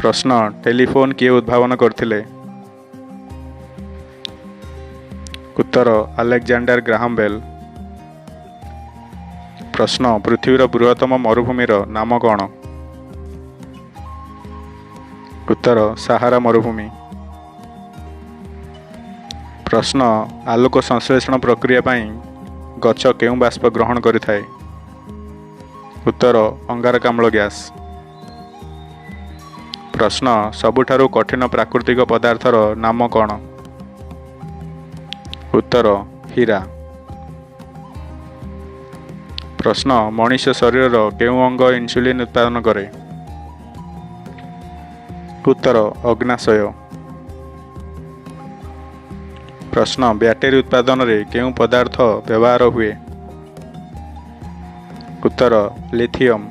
प्रश्न टेलीफोन किए उद्भावन करथिले? उत्तर अलेक्जेंडर ग्राहम बेल। प्रश्न पृथ्वीर बृहत्तम मरुभूमिर नाम कौन? उत्तर सहारा मरुभूमि। प्रश्न आलोक संश्लेषण प्रक्रिया पाई गच केउं बाष्प ग्रहण करिथाए? उत्तर अंगारकाम्ल गैस। प्रश्न सबुठारु कठिन प्राकृतिक पदार्थर नाम कौन? उत्तर हीरा। प्रश्न मनुष्य शरीर केउं अंग इन्सुलिन उत्पादन करे? उत्तर अग्नाशय। प्रश्न बैटेरी उत्पादन रे केउं पदार्थ व्यवहार हुए? उत्तर लिथियम।